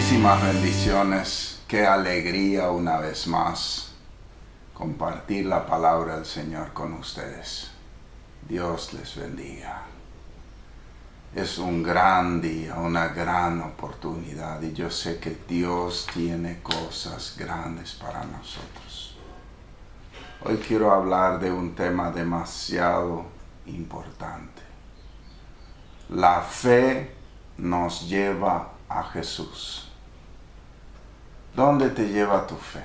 Muchísimas bendiciones, qué alegría una vez más compartir la palabra del Señor con ustedes. Dios les bendiga. Es un gran día, una gran oportunidad y yo sé que Dios tiene cosas grandes para nosotros. Hoy quiero hablar de un tema demasiado importante. La fe nos lleva a Jesús. ¿Dónde te lleva tu fe?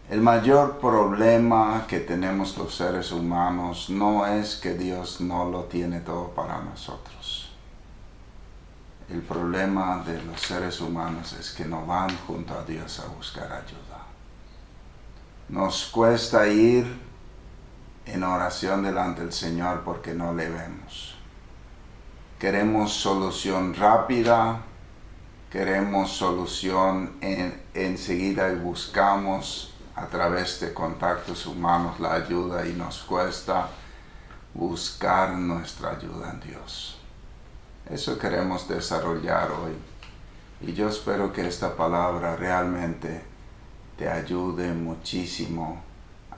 El mayor problema que tenemos los seres humanos no es que Dios no lo tiene todo para nosotros. El problema de los seres humanos es que no van junto a Dios a buscar ayuda. Nos cuesta ir en oración delante del Señor porque no le vemos. Queremos solución rápida, queremos solución enseguida y buscamos a través de contactos humanos la ayuda y nos cuesta buscar nuestra ayuda en Dios. Eso queremos desarrollar hoy y yo espero que esta palabra realmente te ayude muchísimo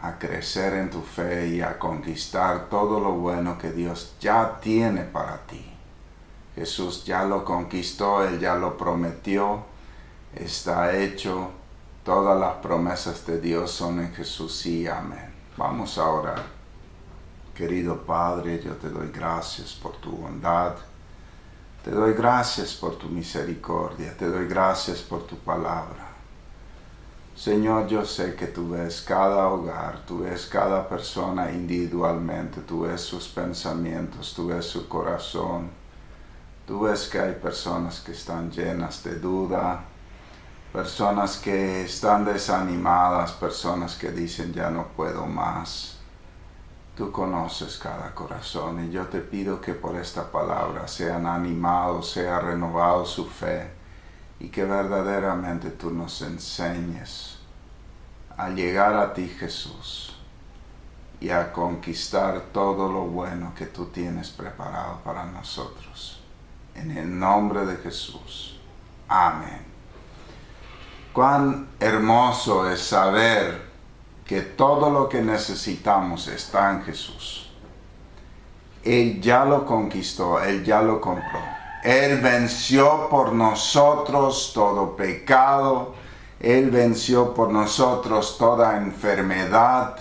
a crecer en tu fe y a conquistar todo lo bueno que Dios ya tiene para ti. Jesús ya lo conquistó, Él ya lo prometió, está hecho. Todas las promesas de Dios son en Jesús, sí, amén. Vamos a orar. Querido Padre, yo te doy gracias por tu bondad. Te doy gracias por tu misericordia. Te doy gracias por tu palabra. Señor, yo sé que tú ves cada hogar, tú ves cada persona individualmente, tú ves sus pensamientos, tú ves su corazón. Tú ves que hay personas que están llenas de duda, personas que están desanimadas, personas que dicen ya no puedo más. Tú conoces cada corazón y yo te pido que por esta palabra sean animados, sea renovado su fe y que verdaderamente tú nos enseñes a llegar a ti, Jesús, y a conquistar todo lo bueno que tú tienes preparado para nosotros. En el nombre de Jesús. Amén. Cuán hermoso es saber que todo lo que necesitamos está en Jesús. Él ya lo conquistó, Él ya lo compró. Él venció por nosotros todo pecado. Él venció por nosotros toda enfermedad.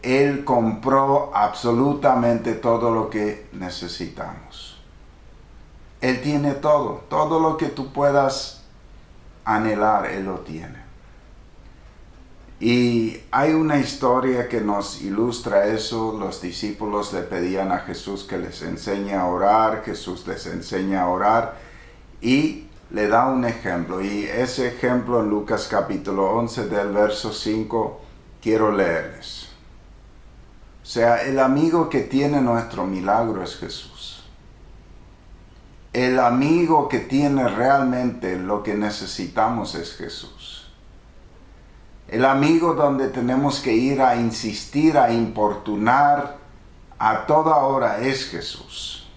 Él compró absolutamente todo lo que necesitamos. Él tiene todo lo que tú puedas anhelar, Él lo tiene. Y hay una historia que nos ilustra eso. Los discípulos le pedían a Jesús que les enseñe a orar, Jesús les enseña a orar y le da un ejemplo. Y ese ejemplo en Lucas capítulo 11 del verso 5 quiero leerles. O sea, el amigo que tiene nuestro milagro es Jesús. El amigo que tiene realmente lo que necesitamos es Jesús. El amigo donde tenemos que ir a insistir, a importunar a toda hora es Jesús.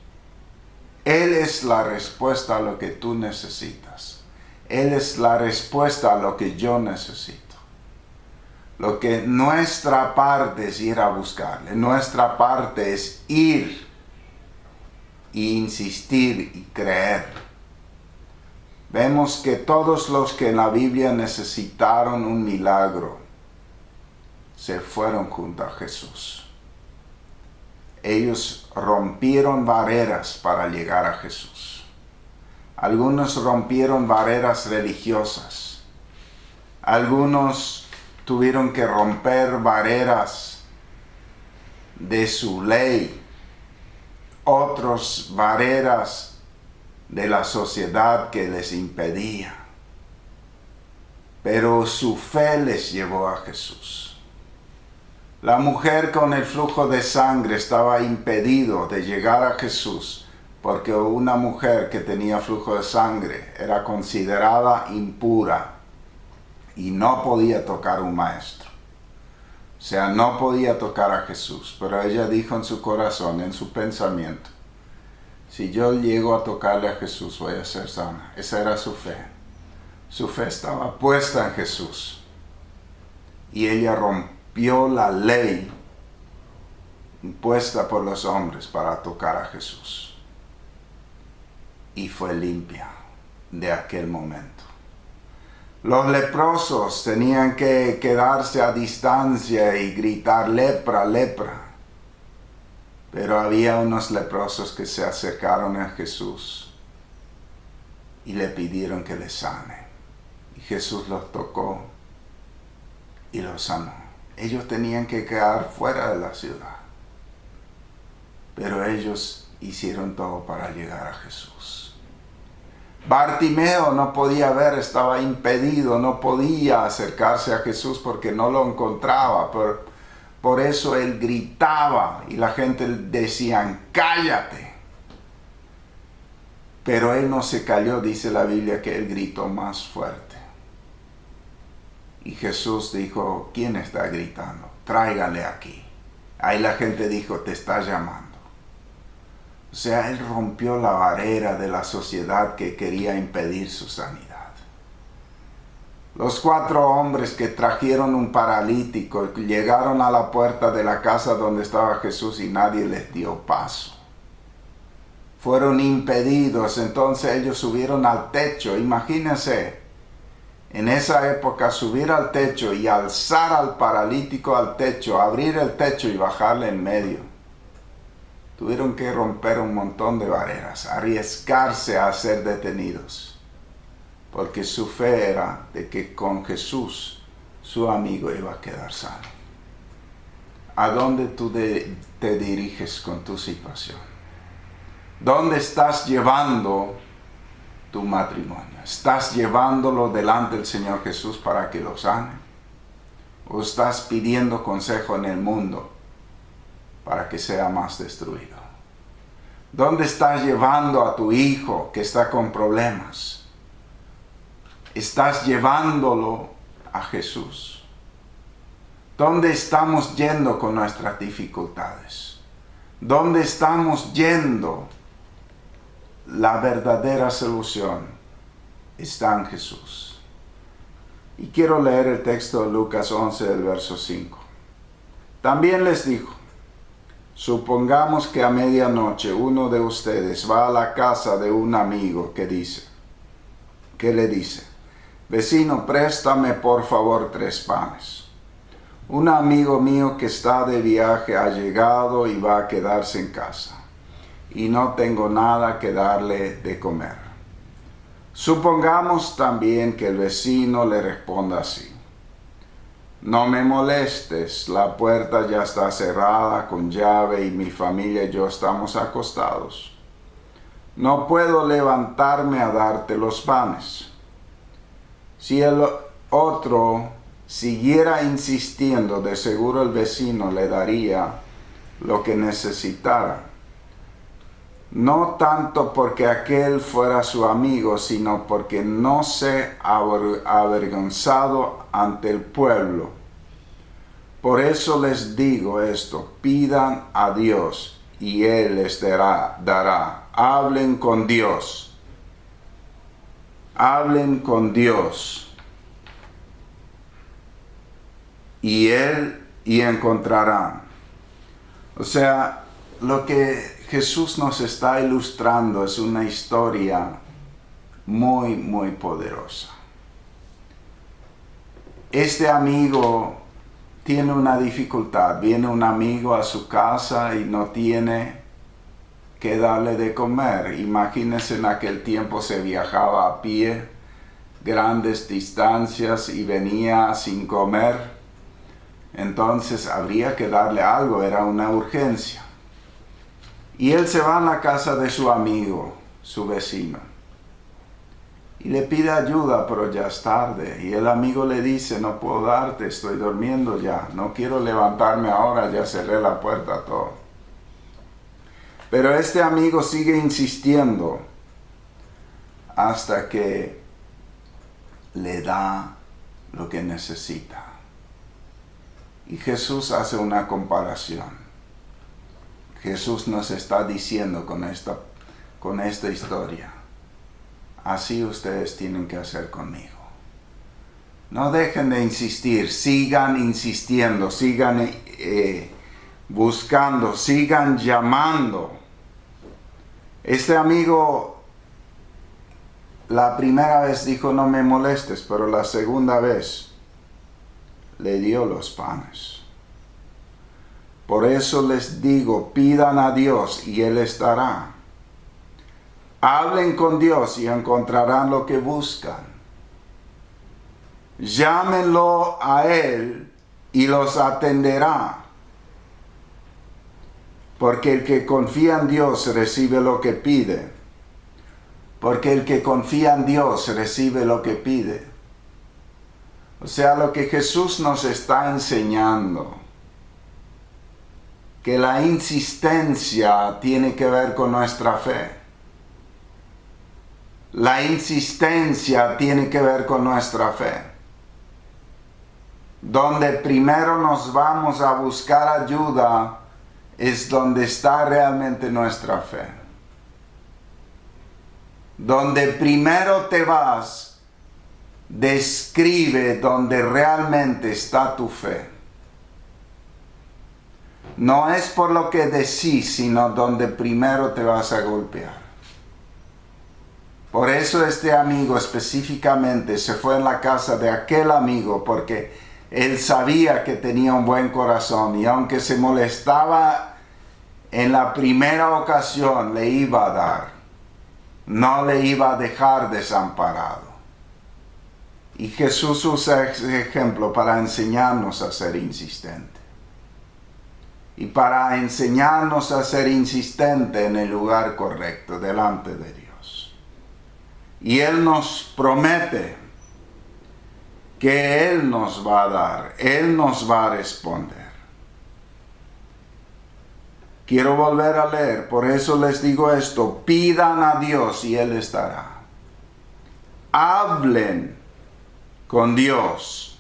Él es la respuesta a lo que tú necesitas. Él es la respuesta a lo que yo necesito. Lo que nuestra parte es ir a buscarle. Nuestra parte es ir y insistir y creer. Vemos que todos los que en la Biblia necesitaron un milagro se fueron junto a Jesús. Ellos rompieron barreras para llegar a Jesús. Algunos rompieron barreras religiosas. Algunos tuvieron que romper barreras de su ley. Otros barreras de la sociedad que les impedía. Pero su fe les llevó a Jesús. La mujer con el flujo de sangre estaba impedido de llegar a Jesús porque una mujer que tenía flujo de sangre era considerada impura y no podía tocar a un maestro. O sea, no podía tocar a Jesús, pero ella dijo en su corazón, en su pensamiento, si yo llego a tocarle a Jesús voy a ser sana. Esa era su fe. Su fe estaba puesta en Jesús. Y ella rompió la ley impuesta por los hombres para tocar a Jesús. Y fue limpia de aquel momento. Los leprosos tenían que quedarse a distancia y gritar lepra, lepra. Pero había unos leprosos que se acercaron a Jesús y le pidieron que les sane. Y Jesús los tocó y los sanó. Ellos tenían que quedar fuera de la ciudad. Pero ellos hicieron todo para llegar a Jesús. Bartimeo no podía ver, estaba impedido, no podía acercarse a Jesús porque no lo encontraba. Por eso él gritaba y la gente decía, cállate. Pero él no se calló, dice la Biblia que él gritó más fuerte. Y Jesús dijo, ¿quién está gritando? Tráigale aquí. Ahí la gente dijo, te está llamando. O sea, él rompió la barrera de la sociedad que quería impedir su sanidad. Los 4 hombres que trajeron un paralítico llegaron a la puerta de la casa donde estaba Jesús y nadie les dio paso. Fueron impedidos, entonces ellos subieron al techo. Imagínense, en esa época subir al techo y alzar al paralítico al techo, abrir el techo y bajarle en medio. Tuvieron que romper un montón de barreras, arriesgarse a ser detenidos. Porque su fe era de que con Jesús su amigo iba a quedar sano. ¿A dónde tú te diriges con tu situación? ¿Dónde estás llevando tu matrimonio? ¿Estás llevándolo delante del Señor Jesús para que lo sane? ¿O estás pidiendo consejo en el mundo para que sea más destruido? ¿Dónde estás llevando a tu hijo que está con problemas? ¿Estás llevándolo a Jesús? ¿Dónde estamos yendo con nuestras dificultades? ¿Dónde estamos yendo? La verdadera solución está en Jesús. Y quiero leer el texto de Lucas 11, del verso 5. También les dijo, supongamos que a medianoche uno de ustedes va a la casa de un amigo que le dice, vecino, préstame por favor 3 panes. Un amigo mío que está de viaje ha llegado y va a quedarse en casa, y no tengo nada que darle de comer. Supongamos también que el vecino le responda así, no me molestes, la puerta ya está cerrada con llave y mi familia y yo estamos acostados. No puedo levantarme a darte los panes. Si el otro siguiera insistiendo, de seguro el vecino le daría lo que necesitara. No tanto porque aquel fuera su amigo, sino porque no se ha avergonzado ante el pueblo. Por eso les digo esto, pidan a Dios y Él les dará. Hablen con Dios. Hablen con Dios. Y encontrarán. O sea, lo que Jesús nos está ilustrando es una historia muy, muy poderosa. Este amigo tiene una dificultad. Viene un amigo a su casa y no tiene que darle de comer. Imagínense, en aquel tiempo se viajaba a pie grandes distancias y venía sin comer. Entonces habría que darle algo, era una urgencia. Y él se va a la casa de su amigo, su vecino, y le pide ayuda, pero ya es tarde. Y el amigo le dice, no puedo darte, estoy durmiendo ya, no quiero levantarme ahora, ya cerré la puerta, todo. Pero este amigo sigue insistiendo hasta que le da lo que necesita. Y Jesús hace una comparación. Jesús nos está diciendo con esta historia, así ustedes tienen que hacer conmigo. No dejen de insistir, sigan insistiendo, sigan buscando, sigan llamando. Este amigo la primera vez dijo no me molestes, pero la segunda vez le dio los panes. Por eso les digo, pidan a Dios y Él les dará. Hablen con Dios y encontrarán lo que buscan. Llámenlo a Él y los atenderá. Porque el que confía en Dios recibe lo que pide. Porque el que confía en Dios recibe lo que pide. O sea, lo que Jesús nos está enseñando, que la insistencia tiene que ver con nuestra fe. La insistencia tiene que ver con nuestra fe. Donde primero nos vamos a buscar ayuda es donde está realmente nuestra fe. Donde primero te vas, describe donde realmente está tu fe. No es por lo que decís, sino donde primero te vas a golpear. Por eso este amigo específicamente se fue en la casa de aquel amigo, porque él sabía que tenía un buen corazón y aunque se molestaba en la primera ocasión, le iba a dar. No le iba a dejar desamparado. Y Jesús usa ese ejemplo para enseñarnos a ser insistentes. Y para enseñarnos a ser insistente en el lugar correcto, delante de Dios. Y Él nos promete que Él nos va a dar, Él nos va a responder. Quiero volver a leer, por eso les digo esto, pidan a Dios y Él les dará. Hablen con Dios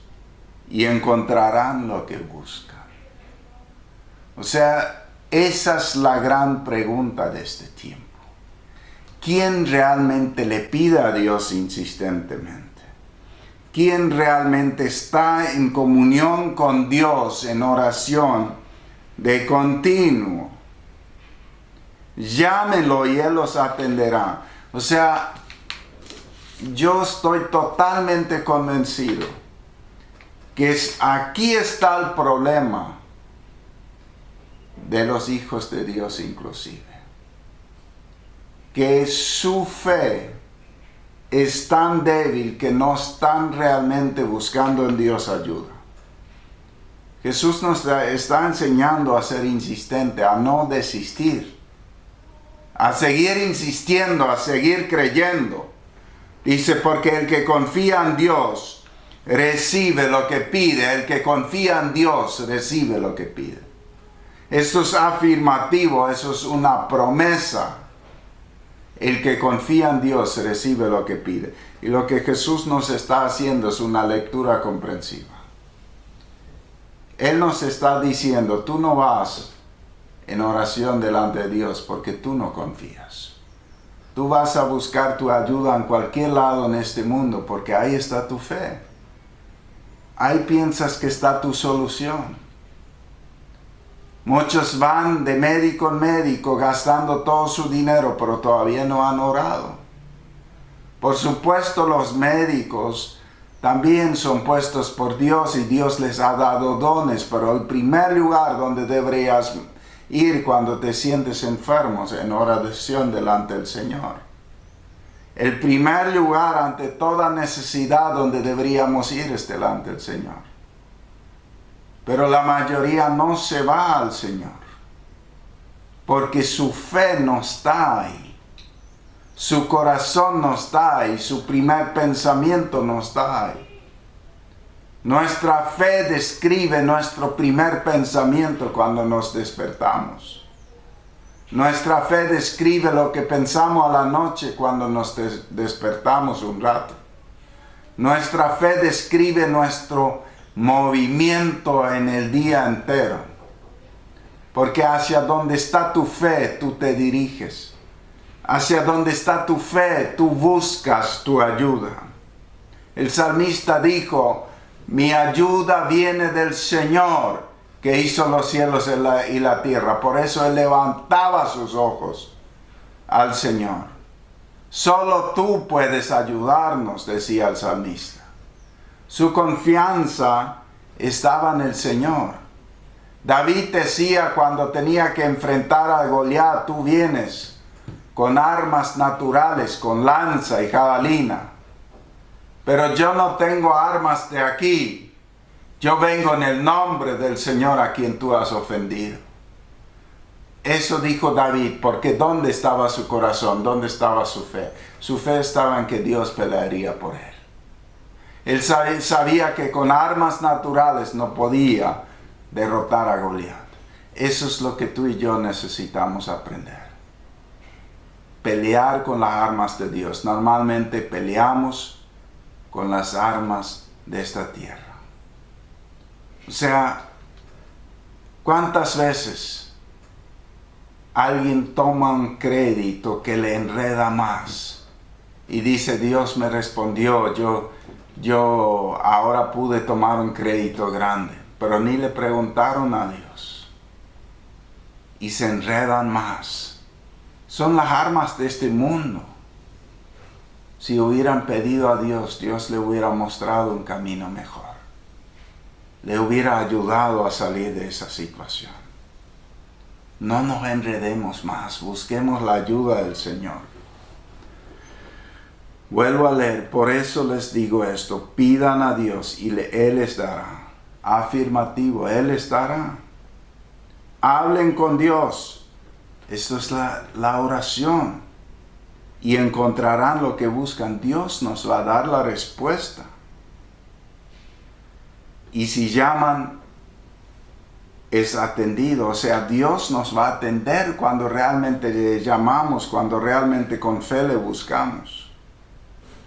y encontrarán lo que buscan. O sea, esa es la gran pregunta de este tiempo. ¿Quién realmente le pide a Dios insistentemente? ¿Quién realmente está en comunión con Dios en oración de continuo? Llámenlo y Él los atenderá. O sea, yo estoy totalmente convencido que aquí está el problema de los hijos de Dios inclusive. Que su fe es tan débil que no están realmente buscando en Dios ayuda. Jesús nos está enseñando a ser insistente, a no desistir, a seguir insistiendo, a seguir creyendo. Dice, porque el que confía en Dios recibe lo que pide. El que confía en Dios recibe lo que pide. Esto es afirmativo, eso es una promesa. El que confía en Dios recibe lo que pide. Y lo que Jesús nos está haciendo es una lectura comprensiva. Él nos está diciendo, tú no vas en oración delante de Dios porque tú no confías. Tú vas a buscar tu ayuda en cualquier lado en este mundo porque ahí está tu fe. Ahí piensas que está tu solución. Muchos van de médico en médico gastando todo su dinero, pero todavía no han orado. Por supuesto, los médicos también son puestos por Dios y Dios les ha dado dones, pero el primer lugar donde deberías ir cuando te sientes enfermo es en oración delante del Señor. El primer lugar ante toda necesidad donde deberíamos ir es delante del Señor. Pero la mayoría no se va al Señor, porque su fe no está ahí, su corazón no está ahí, su primer pensamiento no está ahí. Nuestra fe describe nuestro primer pensamiento cuando nos despertamos. Nuestra fe describe lo que pensamos a la noche cuando nos despertamos un rato. Nuestra fe describe nuestro movimiento en el día entero. Porque hacia donde está tu fe, tú te diriges. Hacia donde está tu fe, tú buscas tu ayuda. El salmista dijo, mi ayuda viene del Señor, que hizo los cielos y la tierra. Por eso él levantaba sus ojos al Señor. Solo tú puedes ayudarnos, decía el salmista. Su confianza estaba en el Señor. David decía cuando tenía que enfrentar a Goliat, tú vienes con armas naturales, con lanza y jabalina. Pero yo no tengo armas de aquí. Yo vengo en el nombre del Señor a quien tú has ofendido. Eso dijo David, porque ¿dónde estaba su corazón? ¿Dónde estaba su fe? Su fe estaba en que Dios pelearía por él. Él sabía que con armas naturales no podía derrotar a Goliat. Eso es lo que tú y yo necesitamos aprender. Pelear con las armas de Dios. Normalmente peleamos con las armas de esta tierra. O sea, ¿cuántas veces alguien toma un crédito que le enreda más y dice, Dios me respondió, yo ahora pude tomar un crédito grande, pero ni le preguntaron a Dios y se enredan más? Son las armas de este mundo. Si hubieran pedido a Dios, Dios le hubiera mostrado un camino mejor. Le hubiera ayudado a salir de esa situación. No nos enredemos más, busquemos la ayuda del Señor. Vuelvo a leer, por eso les digo esto, pidan a Dios y Él les dará. Afirmativo, Él les dará. Hablen con Dios. Esto es la oración. Y encontrarán lo que buscan. Dios nos va a dar la respuesta. Y si llaman, es atendido. O sea, Dios nos va a atender cuando realmente le llamamos, cuando realmente con fe le buscamos.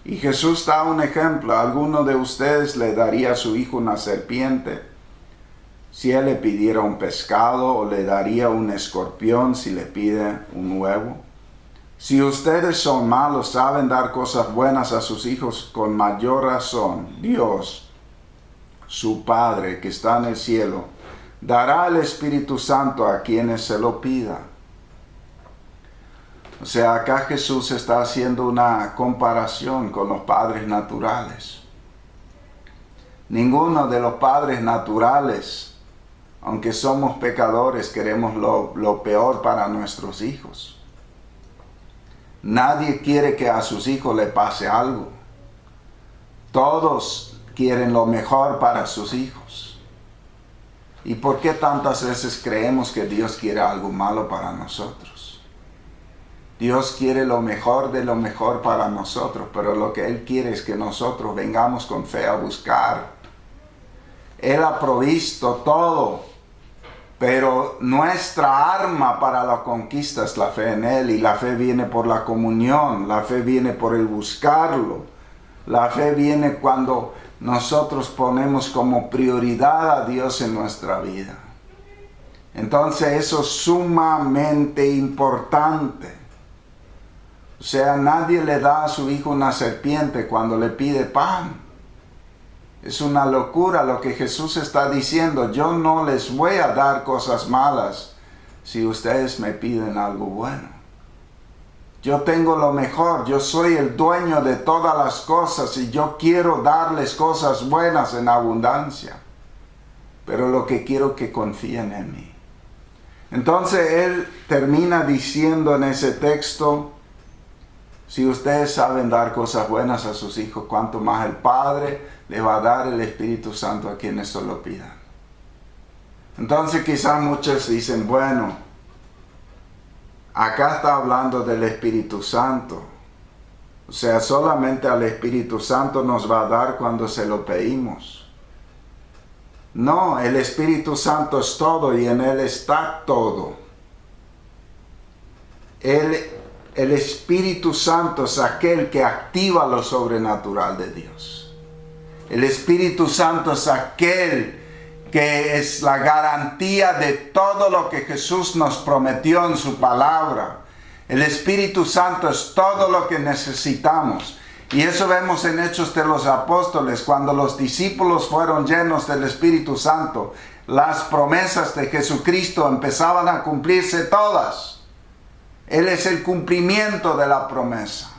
Y Jesús da un ejemplo. ¿Alguno de ustedes le daría a su hijo una serpiente si él le pidiera un pescado, o le daría un escorpión si le pide un huevo? Si ustedes son malos, saben dar cosas buenas a sus hijos, con mayor razón Dios, su Padre que está en el cielo, dará el Espíritu Santo a quienes se lo pidan. O sea, acá Jesús está haciendo una comparación con los padres naturales. Ninguno de los padres naturales, aunque somos pecadores, queremos lo peor para nuestros hijos. Nadie quiere que a sus hijos le pase algo. Todos quieren lo mejor para sus hijos. ¿Y por qué tantas veces creemos que Dios quiere algo malo para nosotros? Dios quiere lo mejor de lo mejor para nosotros, pero lo que Él quiere es que nosotros vengamos con fe a buscar. Él ha provisto todo. Pero nuestra arma para la conquista es la fe en Él, y la fe viene por la comunión, la fe viene por el buscarlo. La fe viene cuando nosotros ponemos como prioridad a Dios en nuestra vida. Entonces eso es sumamente importante. O sea, nadie le da a su hijo una serpiente cuando le pide pan. Es una locura lo que Jesús está diciendo. Yo no les voy a dar cosas malas si ustedes me piden algo bueno. Yo tengo lo mejor. Yo soy el dueño de todas las cosas y yo quiero darles cosas buenas en abundancia. Pero lo que quiero es que confíen en mí. Entonces Él termina diciendo en ese texto, si ustedes saben dar cosas buenas a sus hijos, cuánto más el Padre le va a dar el Espíritu Santo a quienes se lo pidan. Entonces quizás muchos dicen, bueno, acá está hablando del Espíritu Santo. O sea, solamente al Espíritu Santo nos va a dar cuando se lo pedimos. No, el Espíritu Santo es todo y en Él está todo. El Espíritu Santo es aquel que activa lo sobrenatural de Dios. El Espíritu Santo es aquel que es la garantía de todo lo que Jesús nos prometió en su palabra. El Espíritu Santo es todo lo que necesitamos. Y eso vemos en Hechos de los Apóstoles, cuando los discípulos fueron llenos del Espíritu Santo. Las promesas de Jesucristo empezaban a cumplirse todas. Él es el cumplimiento de la promesa.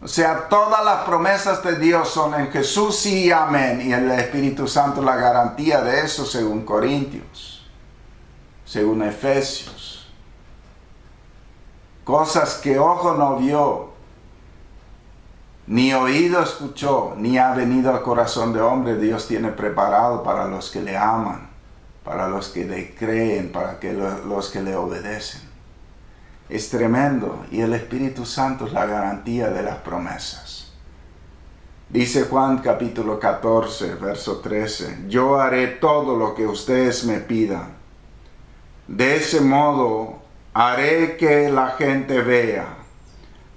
O sea, todas las promesas de Dios son en Jesús, sí y amén. Y el Espíritu Santo la garantía de eso, según Corintios, según Efesios. Cosas que ojo no vio, ni oído escuchó, ni ha venido al corazón de hombre, Dios tiene preparado para los que le aman, para los que le creen, para los que le obedecen. Es tremendo, y el Espíritu Santo es la garantía de las promesas. Dice Juan capítulo 14, verso 13, yo haré todo lo que ustedes me pidan. De ese modo haré que la gente vea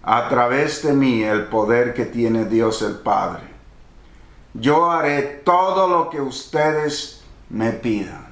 a través de mí el poder que tiene Dios el Padre. Yo haré todo lo que ustedes me pidan.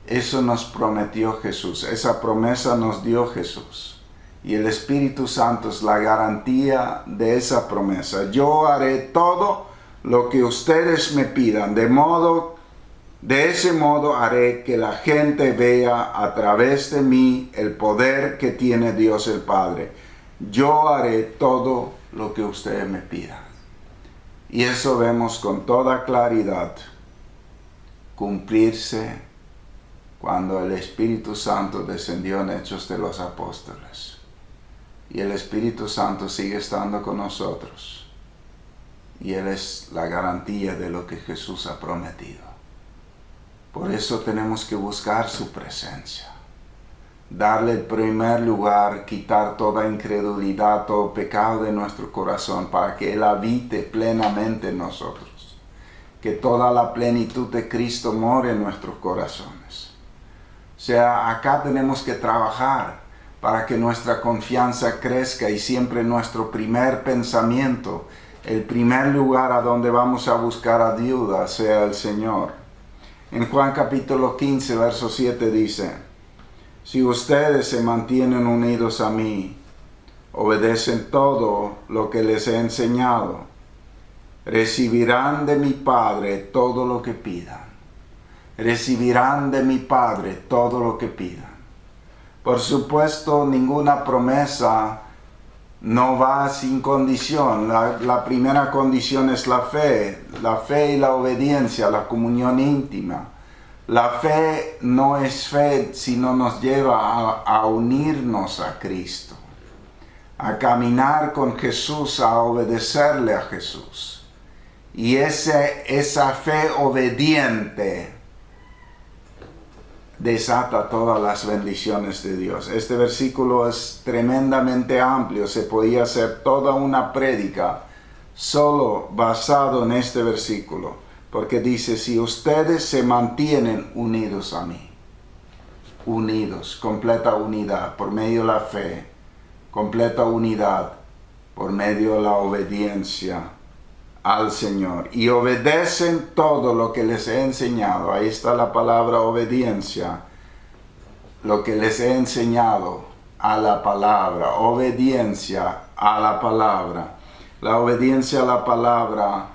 Eso nos prometió Jesús, esa promesa nos dio Jesús. Y el Espíritu Santo es la garantía de esa promesa. Yo haré todo lo que ustedes me pidan, de ese modo haré que la gente vea a través de mí el poder que tiene Dios el Padre. Yo haré todo lo que ustedes me pidan. Y eso vemos con toda claridad cumplirse cuando el Espíritu Santo descendió en Hechos de los Apóstoles. Y el Espíritu Santo sigue estando con nosotros. Y Él es la garantía de lo que Jesús ha prometido. Por eso tenemos que buscar su presencia. Darle el primer lugar, quitar toda incredulidad, todo pecado de nuestro corazón para que Él habite plenamente en nosotros. Que toda la plenitud de Cristo more en nuestros corazones. O sea, acá tenemos que trabajar para que nuestra confianza crezca y siempre nuestro primer pensamiento, el primer lugar a donde vamos a buscar ayuda sea el Señor. En Juan capítulo 15, verso 7 dice, si ustedes se mantienen unidos a mí, obedecen todo lo que les he enseñado, recibirán de mi Padre todo lo que pidan. Recibirán de mi Padre todo lo que pidan. Por supuesto, ninguna promesa no va sin condición. La primera condición es la fe y la obediencia, la comunión íntima. La fe no es fe si no nos lleva a unirnos a Cristo, a caminar con Jesús, a obedecerle a Jesús. Y esa fe obediente desata todas las bendiciones de Dios. Este versículo es tremendamente amplio. Se podía hacer toda una prédica solo basado en este versículo. Porque dice, si ustedes se mantienen unidos a mí. Unidos, completa unidad por medio de la fe. Completa unidad por medio de la obediencia al Señor, y obedecen todo lo que les he enseñado. Ahí está la palabra obediencia. Lo que les he enseñado a la palabra. Obediencia a la palabra. La obediencia a la palabra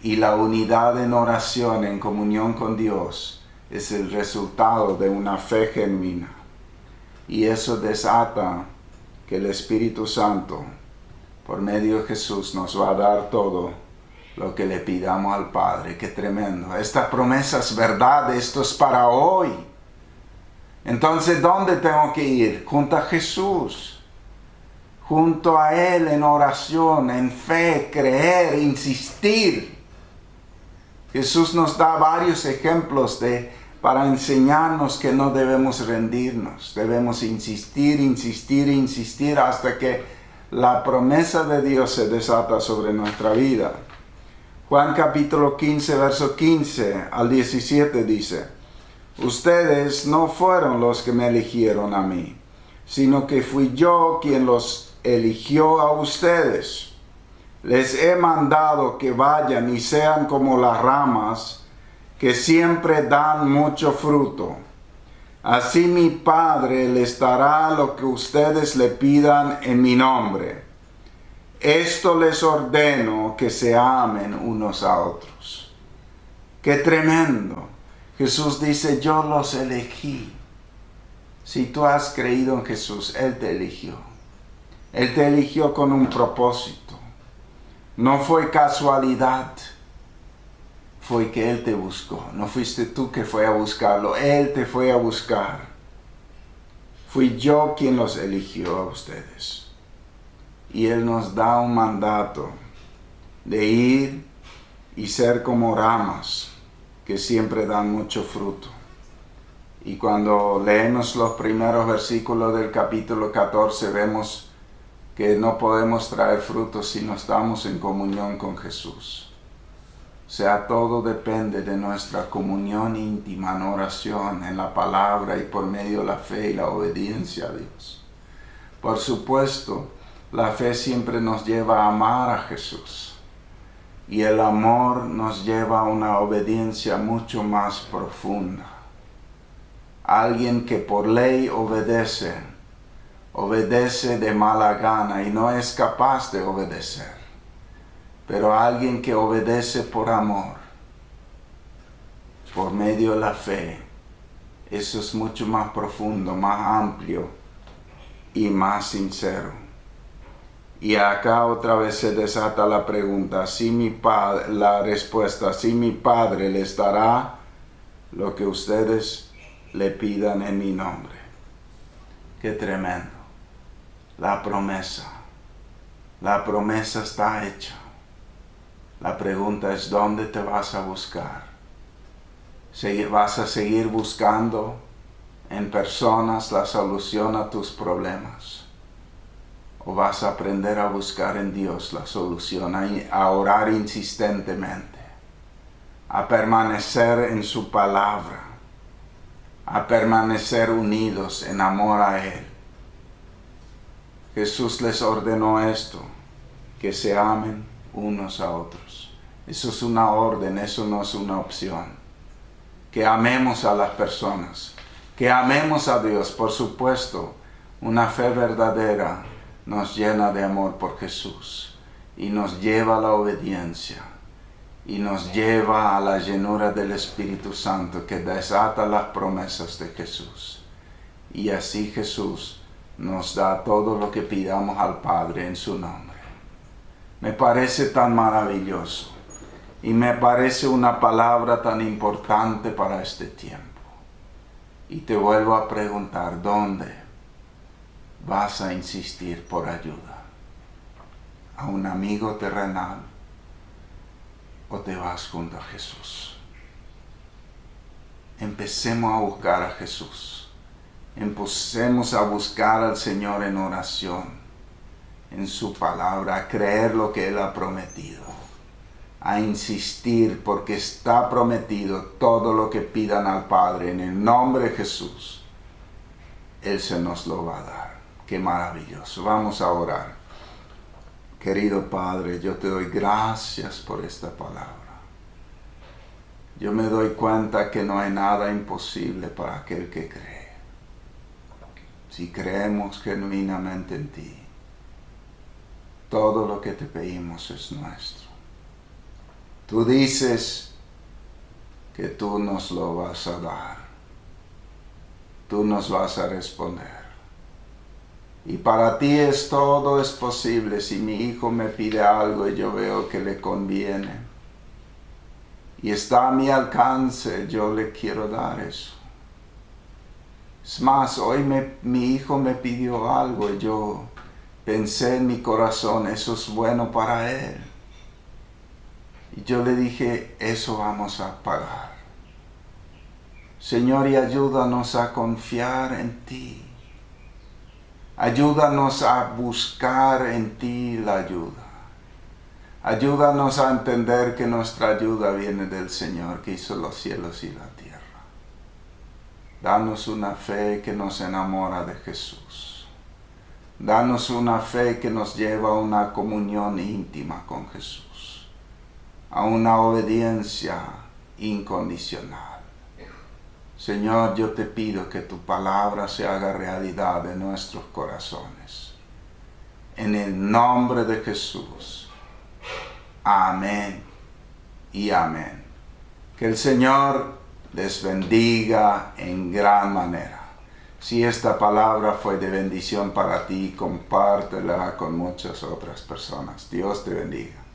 y la unidad en oración, en comunión con Dios, es el resultado de una fe genuina. Y eso desata que el Espíritu Santo, por medio de Jesús, nos va a dar todo lo que le pidamos al Padre. Qué tremendo. Esta promesa es verdad, esto es para hoy. Entonces, ¿dónde tengo que ir? Junto a Jesús. Junto a Él en oración, en fe, creer, insistir. Jesús nos da varios ejemplos para enseñarnos que no debemos rendirnos. Debemos insistir, insistir, insistir hasta que la promesa de Dios se desata sobre nuestra vida. Juan capítulo 15, verso 15 al 17 dice, ustedes no fueron los que me eligieron a mí, sino que fui yo quien los eligió a ustedes. Les he mandado que vayan y sean como las ramas que siempre dan mucho fruto. Así mi Padre les dará lo que ustedes le pidan en mi nombre. Esto les ordeno, que se amen unos a otros. ¡Qué tremendo! Jesús dice, yo los elegí. Si tú has creído en Jesús, Él te eligió. Él te eligió con un propósito. No fue casualidad. Fue que Él te buscó. No fuiste tú que fue a buscarlo. Él te fue a buscar. Fui yo quien los eligió a ustedes. Y Él nos da un mandato de ir y ser como ramas que siempre dan mucho fruto. Y cuando leemos los primeros versículos del capítulo 14, vemos que no podemos traer frutos si no estamos en comunión con Jesús. O sea, todo depende de nuestra comunión íntima en oración, en la palabra y por medio de la fe y la obediencia a Dios. Por supuesto, la fe siempre nos lleva a amar a Jesús. Y el amor nos lleva a una obediencia mucho más profunda. Alguien que por ley obedece de mala gana y no es capaz de obedecer. Pero alguien que obedece por amor, por medio de la fe, eso es mucho más profundo, más amplio y más sincero. Y acá otra vez se desata la pregunta, la respuesta, si mi Padre les dará lo que ustedes le pidan en mi nombre. Qué tremendo. La promesa está hecha. La pregunta es, ¿dónde te vas a buscar? ¿Vas a seguir buscando en personas la solución a tus problemas? ¿O vas a aprender a buscar en Dios la solución, a orar insistentemente, a permanecer en su palabra, a permanecer unidos en amor a Él? Jesús les ordenó esto, que se amen unos a otros. Eso es una orden, eso no es una opción. Que amemos a las personas, que amemos a Dios, por supuesto. Una fe verdadera nos llena de amor por Jesús y nos lleva a la obediencia y nos lleva a la llenura del Espíritu Santo que desata las promesas de Jesús. Y así Jesús nos da todo lo que pidamos al Padre en su nombre. Me parece tan maravilloso y me parece una palabra tan importante para este tiempo. Y te vuelvo a preguntar, ¿dónde vas a insistir por ayuda? ¿A un amigo terrenal o te vas junto a Jesús? Empecemos a buscar a Jesús. Empecemos a buscar al Señor en oración, en su palabra, a creer lo que Él ha prometido, a insistir porque está prometido todo lo que pidan al Padre en el nombre de Jesús. Él se nos lo va a dar. Qué maravilloso. Vamos a orar. Querido Padre, yo te doy gracias por esta palabra. Yo me doy cuenta que no hay nada imposible para aquel que cree. Si creemos genuinamente en ti, todo lo que te pedimos es nuestro. Tú dices que tú nos lo vas a dar. Tú nos vas a responder. Y para ti todo es posible. Si mi hijo me pide algo y yo veo que le conviene y está a mi alcance, yo le quiero dar eso. Es más, hoy mi hijo me pidió algo y yo pensé en mi corazón, eso es bueno para él. Y yo le dije, eso vamos a pagar. Señor, y ayúdanos a confiar en ti. Ayúdanos a buscar en ti la ayuda. Ayúdanos a entender que nuestra ayuda viene del Señor que hizo los cielos y la tierra. Danos una fe que nos enamora de Jesús. Danos una fe que nos lleva a una comunión íntima con Jesús, a una obediencia incondicional. Señor, yo te pido que tu palabra se haga realidad en nuestros corazones. En el nombre de Jesús. Amén y amén. Que el Señor les bendiga en gran manera. Si esta palabra fue de bendición para ti, compártela con muchas otras personas. Dios te bendiga.